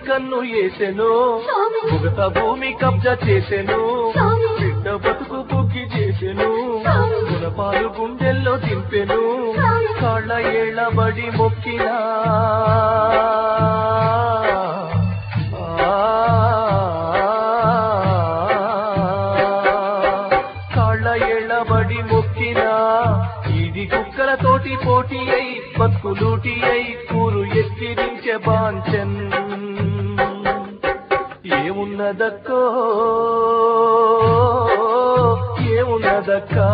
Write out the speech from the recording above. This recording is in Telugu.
కన్ను వేసెను ఉగత భూమి కబ్జా చేసెను బిడ్డ బతుకు బుగ్గి చేసెను గుణపాలు గుండెల్లో దింపెను కాళ్ళ ఏళ్ళబడి మొక్కినా కాళ్ళ ఏళ్ళబడి మొక్కినా ఇది కుక్కలతోటి పోటీ అయి బతుకులూటి అయి కూరు ఎత్తిరించే బాంచన్ ఏమున్నదక్కో ఏమున్నదక్కా